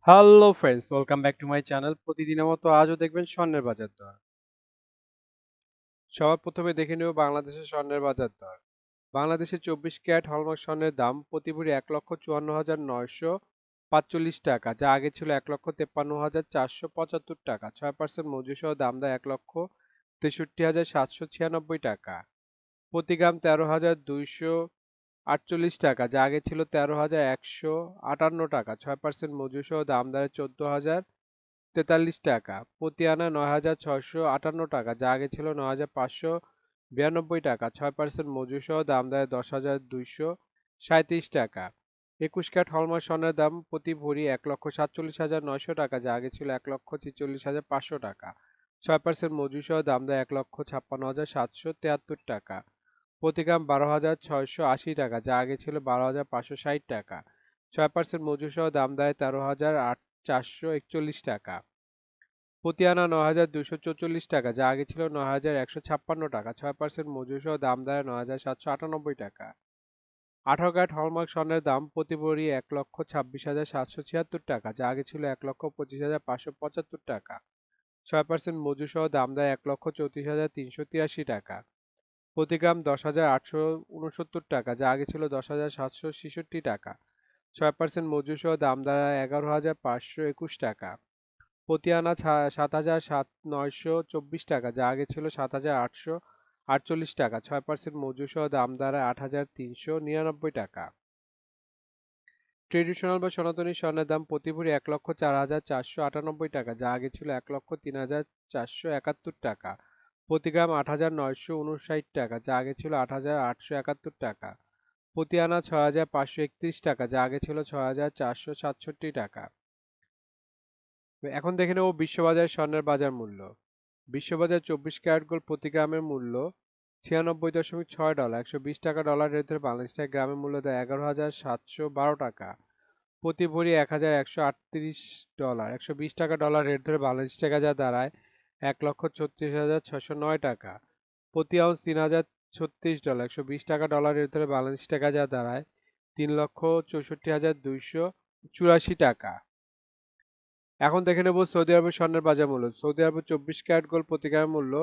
Hello friends, welcome back to my channel. প্রতিদিনের মতো আজও দেখবেন স্বর্ণের বাজার দর। সবার প্রথমে দেখে নেব বাংলাদেশের স্বর্ণের বাজার দর। বাংলাদেশে 24 ক্যারেট হলমার্ক স্বর্ণের দাম প্রতি ভরি ১,৫৪,৯৪৫ টাকা, যা আগে ছিল ১,৫৩,৪৭৫ টাকা। ৬% মজুরি সহ দাম দেয় ১,৬৩,৭৯৬ টাকা। প্রতি গ্রাম ১৩,২৪৮ টাকা, যা আগে ছিল ১৩,১৫৮ টাকা। ৬% মজুরি সহ দাম দেয় ১৪,০৪৩ টাকা। প্রতি আনা ৯,৬৫৮ টাকা, যা আগে ছিল ৯,৫৯২ টাকা। ৬% মজুরি সহ দাম দেয় ১০,২৩৭ টাকা। ২১ ক্যারেট হলমার্ক স্বর্ণের দাম প্রতি ভরি ১,৪৭,৯০০ টাকা, যা আগে ছিল ১,৪৬,৫০০ টাকা। ৬% মজুরি সহ দাম দেয় ১,৫৬,৭৭৩ টাকা। প্রতি গ্রাম ১২,৬৮০ টাকা, যা আগে ছিল ১২,৫৬০ টাকা। ৬% মজুরি সহ দাম দেয় ১৩,৪৪১ টাকা। প্রতি আনা ৯,২৪৪ টাকা, যা আগে ছিল ৯,১৫৬ টাকা। ৬% মজুরি সহ দাম দেয় ৯,৭৯৮ টাকা। ১৮ ক্যারেট হলমার্ক স্বর্ণের দাম প্রতি ভরি ১,২৬,৭৭৬ টাকা, যা আগে ছিল ১,২৫,৫৭৫ টাকা। ৬% মজুরি সহ দাম দেয় ১,৩৪,৩৮৩ টাকা। প্রতি গ্রাম ১০,৮৬৯ টাকা, যা আগে ছিল ১০,৭৬৬ টাকা। ৬% মজুরি সহ দাম দাঁড়ায় ১১,৫২১ টাকা। প্রতি আনা ৭,৯২৪ টাকা, যা আগে ছিল ৭,৮৪৮ টাকা। ৬% মজুরি সহ দাম দাঁড়ায় ৮,৩৯৯ টাকা। ট্রেডিশনাল বা সনাতনী স্বর্ণের দাম প্রতি ভরি ১,০৪,৪৯৮ টাকা, যা আগে ছিল ১,০৩,৪৭১ টাকা। প্রতি গ্রাম ৮,৯৫৯ টাকা, যা আগে ছিল ৮,৮৭১ টাকা। প্রতি আনা ৬,৫৩১ টাকা, যা আগে ছিল ৬,৪৬৭ টাকা। এখন দেখে নেব বিশ্ববাজারে স্বর্ণের বাজার মূল্য। বিশ্ববাজার 24 ক্যারেট গোল্ড প্রতি গ্রামের মূল্য $96.6। 120 টাকা ডলার রেট ধরে বাংলাদেশ টাকা গ্রামের মূল্য দেয় ১১,৭১২ টাকা। প্রতি ভরি ১,১৩৮ ডলার। 120 টাকা ডলার রেট ধরে বাংলাদেশ টাকা যা দাঁড়ায় ১,৩৬,৬০৯ টাকা। প্রতি আউন্স ৩,০৩৬ ডলার। 120 টাকা ডলার রেট ধরে বাংলাদেশ টাকা যা দাঁড়ায় ৩,৬৪,২৮৪ টাকা। এখন দেখে নেব সৌদি আরবের স্বর্ণের বাজার মূল্য। সৌদি আরবের 24 ক্যারেট গোল্ড প্রতি গ্রামের মূল্য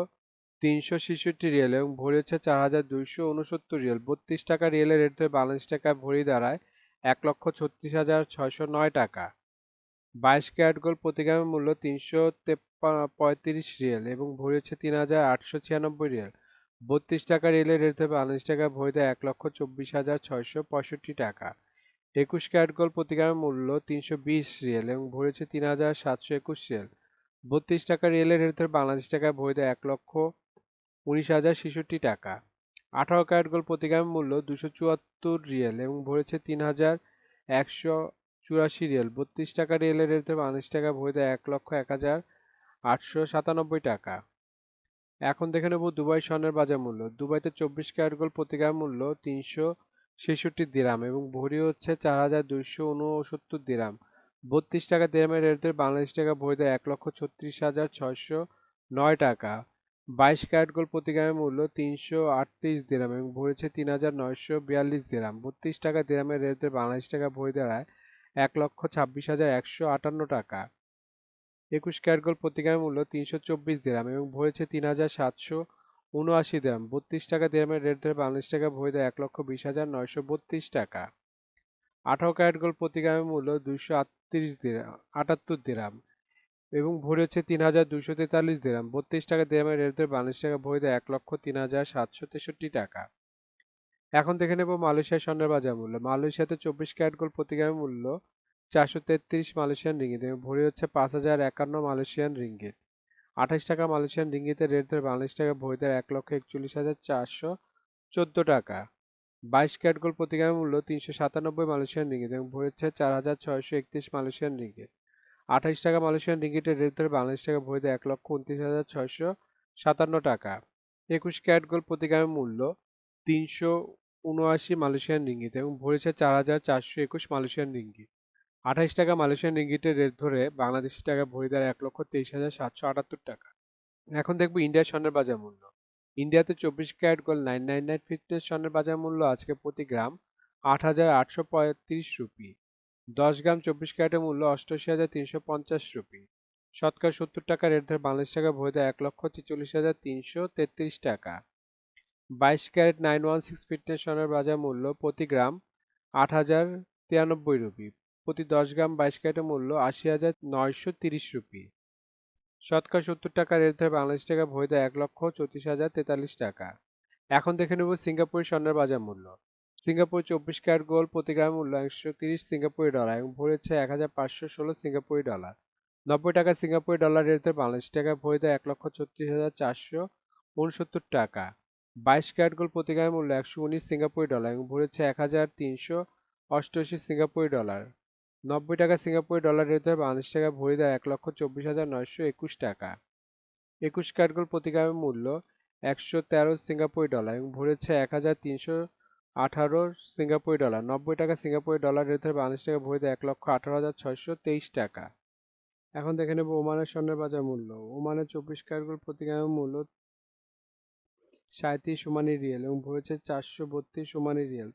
৩৬৬ রিয়াল এবং ভরি হচ্ছে ৪,২৬৯ রিয়াল। 32 টাকা রিয়েলের রেট ধরে বাংলাদেশ টাকায় ভরি দাঁড়ায় ১,৩৬,৬০৯ টাকা। 22 ক্যারেট গোল্ড প্রতি গ্রামের মূল্য ৩৩৫ রিয়াল এবং ভরি হচ্ছে ৩,৮৯৬ রিয়াল। 32 টাকা রিয়েলের রেট ধরে বাংলাদেশ টাকায় ভরি দেয় ১,২৪,৬৬৫ টাকা। 21 ক্যারেট গোল্ড প্রতি গ্রামের মূল্য ৩২০ রিয়াল এবং ভরি হচ্ছে ৩,৭২১ রিয়াল। 32 টাকা রিয়েলের রেট ধরে বাংলাদেশ টাকায় ভরি দেয় ১,১৯,০৬৬ টাকা। 18 ক্যারেট গোল্ড প্রতি গ্রামের মূল্য ২৭৪ রিয়াল এবং ভরি হচ্ছে ৩,১৮৪ রিয়াল। 32 টাকা রিয়েলের রেট ধরে বাংলাদেশ টাকায় ভরি দেয় ১,০১,৮৯৭ টাকা। এখন দেখে নেব দুবাই স্বর্ণের বাজার মূল্য। দুবাইতে 24 ক্যারেট গোল্ড প্রতি গ্রাম মূল্য ৩৬৬ দিরাম এবং ভরি হচ্ছে ৪,২৬৯ দিরাম। 32 টাকা দিরামের রেট ধরে বাংলাদেশ টাকা ভরি দেয় ১,৩৬,৬০৯ টাকা। 22 ক্যারেট গোল্ড প্রতি গ্রামের মূল্য ৩৩৮ দিরাম এবং ভরি হচ্ছে ৩,৯৪২ দিরাম। 32 টাকা দিরামের রেট ধরে বাংলাদেশ টাকা ভরি দাঁড়ায় ১,২৬,১৫৮ টাকা। 21 ক্যারেট গোল্ড প্রতি গ্রামের মূল্য ৩২৪ দিরাম এবং ভরেছে ৩,৭৭৯ দিরাম। 32 টাকা দিরামের রেট ধরে বাংলাদেশ টাকা ভরি দেয় ১,২০,৯৩২ টাকা। 18 ক্যারেট গোল্ড প্রতি গ্রামের মূল্য ২৭৮ দিরাম এবং ভরি হচ্ছে ৩,২৪৩ দিরাম। 32 টাকা দিরামের রেট ধরে বাংলাদেশ টাকা ভরি দেয় ১,০৩,৭৬৩ টাকা। এখন দেখে নেব মালয়েশিয়ার স্বর্ণের বাজার মূল্য। মালয়েশিয়াতে 24 ক্যারেট গোল্ড প্রতি গ্রামের মূল্য ৪৩৩ মালয়েশিয়ান রিঙ্গিত এবং ভরি হচ্ছে ৫,০৫১ মালয়েশিয়ান রিঙ্গিত। ২৮ টাকা মালয়েশিয়ান রিঙ্গিতের রেট ধরে বাংলাদেশ টাকা ভরি দেয় ১,৪১,৪১৪ টাকা। 22 ক্যারেট গোল্ড প্রতি গ্রামের মূল্য ৩৯৭ মালয়েশিয়ান রিঙ্গিত এবং ভরি হচ্ছে ৪,৬৩১ মালয়েশিয়ান রিঙ্গিত। ২৮ টাকা মালয়েশিয়ান রিঙ্গিতের রেট ধরে বাংলাদেশ টাকা ভরি দেয় ১,২৯,৬৫৭ টাকা। 21 ক্যারেট গোল্ড প্রতি গ্রামের মূল্য ৩৭৯ মালয়েশিয়ান রিঙ্গিত এবং ভরি হচ্ছে ৪,৪২১ মালয়েশিয়ান রিঙ্গিত। ২৮ টাকা মালয়েশিয়ান রিঙ্গিতের রেট ধরে বাংলাদেশি টাকা ভরি দাঁড়ায় ১,২৩,৭৭৮ টাকা। এখন দেখবো ইন্ডিয়ার স্বর্ণের বাজার মূল্য। ইন্ডিয়াতে 24 ক্যারেট গোল্ড 999 ফিটনেস স্বর্ণের বাজার মূল্য আজকে প্রতি গ্রাম ৮,৮৩৫ রুপি। 10 গ্রাম 24 ক্যারেটের মূল্য 88,350 রুপি। শতকরা 70 টাকা রেট ধরে বাংলাদেশ টাকা বৈধ 1,46,333 টাকা। 22 ক্যারেট 916 ফিটনেস স্বর্ণের বাজার মূল্য প্রতি গ্রাম 8,093 রুপি। প্রতি 10 গ্রাম 22 ক্যারেটের মূল্য 80,930 রুপি। শতকরা 70 টাকা রেট ধরে বাংলাদেশ টাকা বৈধ 1,34,043 টাকা। এখন দেখে নেব সিঙ্গাপুরের স্বর্ণের বাজার মূল্য। সিঙ্গাপুর 24 ক্যারেট গোল্ড প্রতি গ্রাম মূল্য 130 সিঙ্গাপুরি ডলার এবং ভরেছে 1,516 সিঙ্গাপুরি ডলার। 90 টাকা সিঙ্গাপুরি ডলার রেট ধরে বাংলাদেশ টাকা বৈধ 1,36,469 টাকা। 22 ক্যারেট গোল্ড প্রতি গ্রাম মূল্য 119 সিঙ্গাপুরি ডলার এবং ভরেছে 1,388 সিঙ্গাপুরি ডলার। 90 টাকা সিঙ্গাপুরি ডলার রেট ধরে বাংলাদেশ টাকা ভরি দেয় 1,24,921 টাকা। 21 ক্যারেট গোল্ড প্রতি গ্রামের মূল্য 113 সিঙ্গাপুরি ডলার এবং ভরেছে 1,318 সিঙ্গাপুরি ডলার। 90 টাকা সিঙ্গাপুরি ডলার রেট ধরে বাংলাদেশ টাকা ভরি দেয় 1,18,623 টাকা। এখন দেখে নেব ওমানের স্বর্ণের বাজার মূল্য। ওমানের 24 ক্যারেট গোল্ড প্রতি গ্রামের মূল্য 37 ওমানি রিয়েল এবং ভরেছে 432 ওমানি রিয়েল।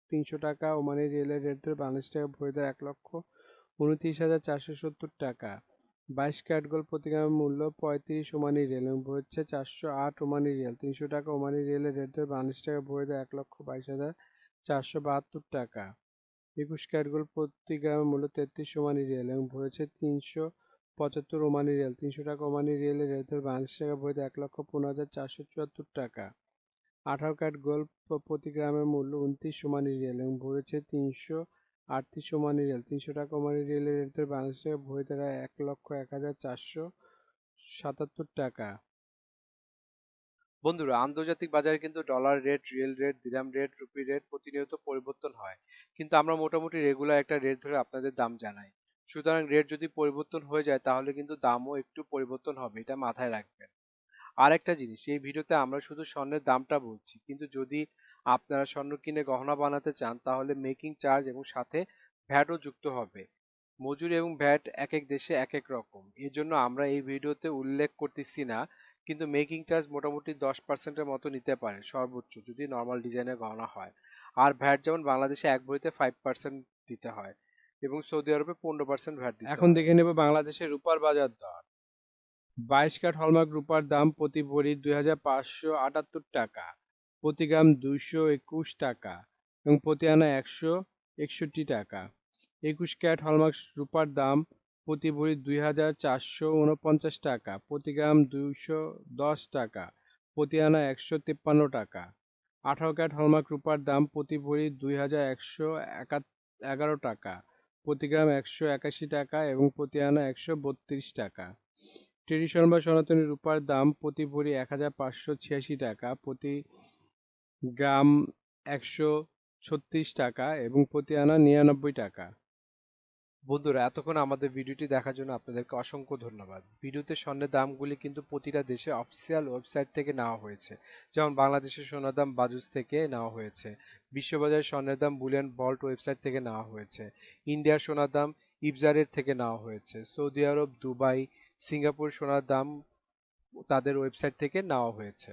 300 টাকা ওমানি রিয়েলের রেট ধরে বাংলাদেশ টাকা ভরি দেয় 1,29,470 টাকা। 22 ক্যারেট গোল্ড প্রতি গ্রামের মূল্য 35 ওমানি রিয়েল এবং ভরেছে 408 ওমানি রিয়েল। 300 টাকা ওমানি রিয়েলের রেট ধরে বাংলাদেশ টাকা ভরি দেয় 1,22,472 টাকা। 21 ক্যারেট গোল্ড প্রতি গ্রামের মূল্য 33 ওমানি রিয়েল এবং ভরেছে 375 ওমানি রিয়েল। 300 টাকা ওমানি রিয়েলের রেট ধরে বাংলাদেশ টাকা ভরি দেয় 1,15,474 টাকা। 18 ক্যারেট গোল্ড প্রতি গ্রামের মূল্য 29 ওমানি রিয়েল এবং ভরেছে 338 ওমানি রিয়েল। 300 টাকা ওমানি রিয়েলের রেট ধরে বাংলাদেশ টাকা ভরি দাঁড়ায় 1,01,477 টাকা। বন্ধুরা, আন্তর্জাতিক বাজারে কিন্তু ডলার রেট, রিয়েল রেট, দিরহাম রেট, রুপি রেট প্রতিনিয়ত পরিবর্তন হয়, কিন্তু আমরা মোটামুটি রেগুলার একটা রেট ধরে আপনাদের দাম জানাই। সুতরাং রেট যদি পরিবর্তন হয়ে যায় তাহলে কিন্তু দামও একটু পরিবর্তন হবে, এটা মাথায় রাখবেন। আর একটা জিনিস, এই ভিডিওতে আমরা শুধু স্বর্ণের দামটা বলছি, কিন্তু যদি আপনারা স্বর্ণ কিনে গহনা বানাতে চান তাহলে মেকিং চার্জ এবং সাথে ভ্যাটও যুক্ত হবে। মজুরি এবং ভ্যাট এক এক দেশে এক এক রকম, এর জন্য আমরা এই ভিডিওতে উল্লেখ করতেছি না, কিন্তু মেকিং চার্জ মোটামুটি 10%-এর মতো নিতে পারে সর্বোচ্চ, যদি নর্মাল ডিজাইনের গহনা হয়। আর ভ্যাট যেমন বাংলাদেশে এক ভরিতে 5% দিতে হয় এবং সৌদি আরবে 15% ভ্যাট দিতে হয়। এখন দেখে নেব বাংলাদেশের রূপার বাজার দর। 22 ক্যারেট হলমার্ক রূপার দাম প্রতি ভরি 2,578 টাকা, প্রতি গ্রাম 221 টাকা এবং প্রতি আনা 161 টাকা। 21 ক্যারেট হলমার্ক রূপার দাম প্রতি ভরি 2,449 টাকা, প্রতি গ্রাম 210 টাকা, প্রতি আনা 153 টাকা। 18 ক্যারেট হলমার্ক রূপার দাম প্রতি ভরি 2,111 টাকা, প্রতি গ্রাম 181 টাকা এবং প্রতি আনা 132 টাকা। ট্রেডিশনাল বা সনাতনী রূপার দাম প্রতি ভরি 1,586 টাকা, প্রতি গ্রাম 136 টাকা এবং প্রতি আনা 99 টাকা। বন্ধুরা, এতক্ষণ আমাদের ভিডিওটি দেখার জন্য আপনাদেরকে অসংখ্য ধন্যবাদ। ভিডিওতে স্বর্ণের দামগুলি কিন্তু প্রতিটা দেশে অফিসিয়াল ওয়েবসাইট থেকে নেওয়া হয়েছে, যেমন বাংলাদেশের সোনার দাম বাজুস থেকে নেওয়া হয়েছে, বিশ্ববাজারের স্বর্ণের দাম বুলিয়ান ভল্ট ওয়েবসাইট থেকে নেওয়া হয়েছে, ইন্ডিয়ার সোনার দাম ইবজারের থেকে নেওয়া হয়েছে, সৌদি আরব, দুবাই, সিঙ্গাপুর সোনার দাম তাদের ওয়েবসাইট থেকে নেওয়া হয়েছে।